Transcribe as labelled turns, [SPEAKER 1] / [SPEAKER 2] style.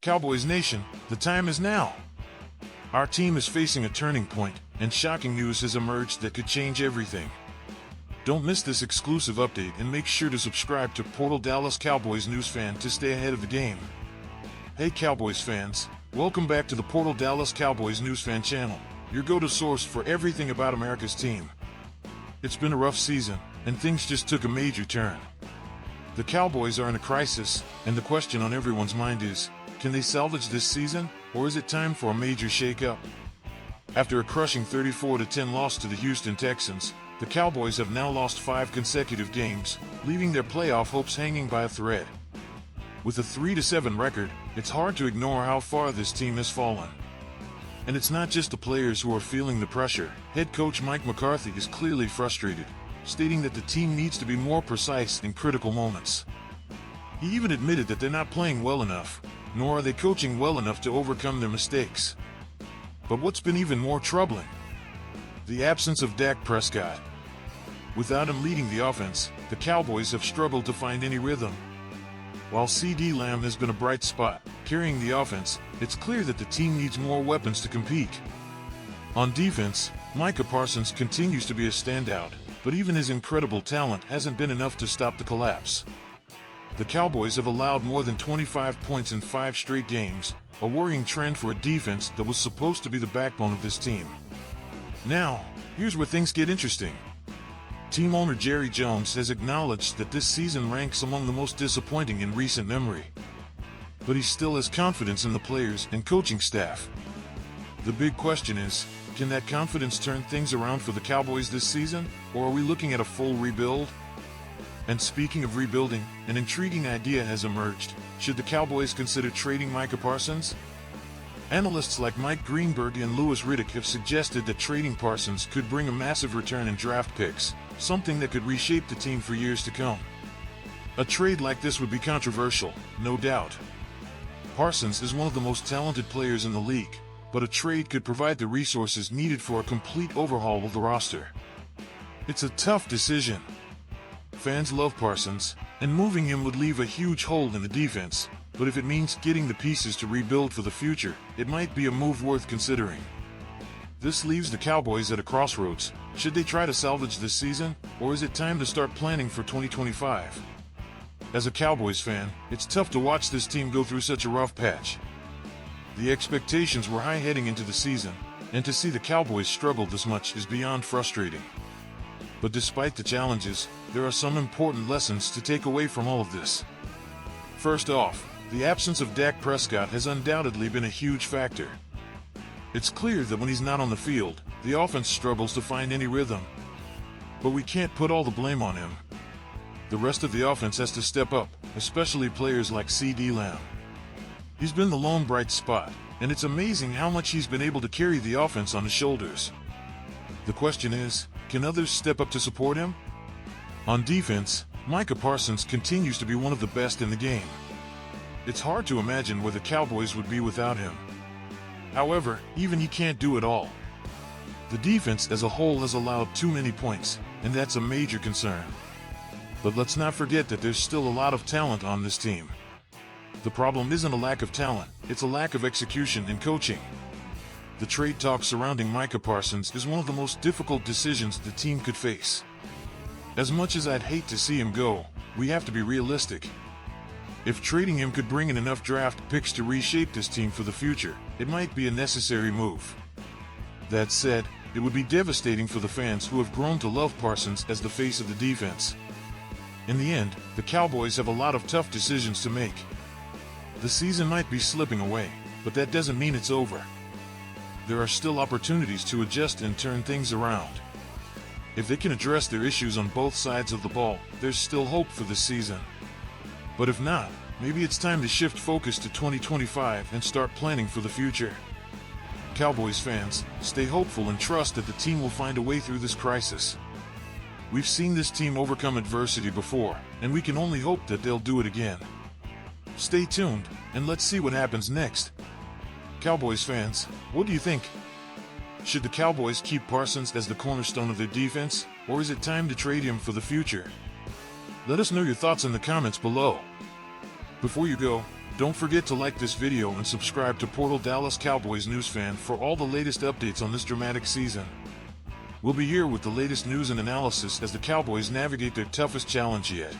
[SPEAKER 1] Cowboys Nation, the time is now. Our team is facing a turning point, and shocking news has emerged that could change everything. Don't miss this exclusive update and make sure to subscribe to Portal Dallas Cowboys News Fan to stay ahead of the game. Hey Cowboys fans, welcome back to the Portal Dallas Cowboys News Fan channel, your go-to source for everything about America's team. It's been a rough season, and things just took a major turn. The Cowboys are in a crisis, and the question on everyone's mind is, can they salvage this season, or is it time for a major shake-up? After a crushing 34-10 loss to the Houston Texans, the Cowboys have now lost 5 consecutive games, leaving their playoff hopes hanging by a thread. With a 3-7 record, it's hard to ignore how far this team has fallen. And it's not just the players who are feeling the pressure. Head coach Mike McCarthy is clearly frustrated, stating that the team needs to be more precise in critical moments. He even admitted that they're not playing well enough, nor are they coaching well enough to overcome their mistakes. But what's been even more troubling? The absence of Dak Prescott. Without him leading the offense, the Cowboys have struggled to find any rhythm. While CeeDee Lamb has been a bright spot, carrying the offense, it's clear that the team needs more weapons to compete. On defense, Micah Parsons continues to be a standout, but even his incredible talent hasn't been enough to stop the collapse. The Cowboys have allowed more than 25 points in 5 straight games, a worrying trend for a defense that was supposed to be the backbone of this team. Now, here's where things get interesting. Team owner Jerry Jones has acknowledged that this season ranks among the most disappointing in recent memory. But he still has confidence in the players and coaching staff. The big question is, can that confidence turn things around for the Cowboys this season, or are we looking at a full rebuild? And speaking of rebuilding, an intriguing idea has emerged. Should the Cowboys consider trading Micah Parsons? Analysts like Mike Greenberg and Louis Riddick have suggested that trading Parsons could bring a massive return in draft picks, something that could reshape the team for years to come. A trade like this would be controversial, no doubt. Parsons is one of the most talented players in the league, but a trade could provide the resources needed for a complete overhaul of the roster. It's a tough decision. Fans love Parsons, and moving him would leave a huge hole in the defense, but if it means getting the pieces to rebuild for the future, it might be a move worth considering. This leaves the Cowboys at a crossroads. Should they try to salvage this season, or is it time to start planning for 2025? As a Cowboys fan, it's tough to watch this team go through such a rough patch. The expectations were high heading into the season, and to see the Cowboys struggle this much is beyond frustrating. But despite the challenges, there are some important lessons to take away from all of this. First off, the absence of Dak Prescott has undoubtedly been a huge factor. It's clear that when he's not on the field, the offense struggles to find any rhythm. But we can't put all the blame on him. The rest of the offense has to step up, especially players like CeeDee Lamb. He's been the lone bright spot, and it's amazing how much he's been able to carry the offense on his shoulders. The question is, can others step up to support him? On defense, Micah Parsons continues to be one of the best in the game. It's hard to imagine where the Cowboys would be without him. However, even he can't do it all. The defense as a whole has allowed too many points, and that's a major concern. But let's not forget that there's still a lot of talent on this team. The problem isn't a lack of talent, it's a lack of execution and coaching. The trade talk surrounding Micah Parsons is one of the most difficult decisions the team could face. As much as I'd hate to see him go, we have to be realistic. If trading him could bring in enough draft picks to reshape this team for the future, it might be a necessary move. That said, it would be devastating for the fans who have grown to love Parsons as the face of the defense. In the end, the Cowboys have a lot of tough decisions to make. The season might be slipping away, but that doesn't mean it's over. There are still opportunities to adjust and turn things around. If they can address their issues on both sides of the ball, there's still hope for this season. But if not, maybe it's time to shift focus to 2025 and start planning for the future. Cowboys fans, stay hopeful and trust that the team will find a way through this crisis. We've seen this team overcome adversity before, and we can only hope that they'll do it again. Stay tuned, and let's see what happens next. Cowboys fans, what do you think? Should the Cowboys keep Parsons as the cornerstone of their defense, or is it time to trade him for the future? Let us know your thoughts in the comments below. Before you go, Don't forget to like this video and subscribe to Portal Dallas Cowboys News Fan for all the latest updates on this dramatic season. We'll be here with the latest news and analysis as the Cowboys navigate their toughest challenge yet.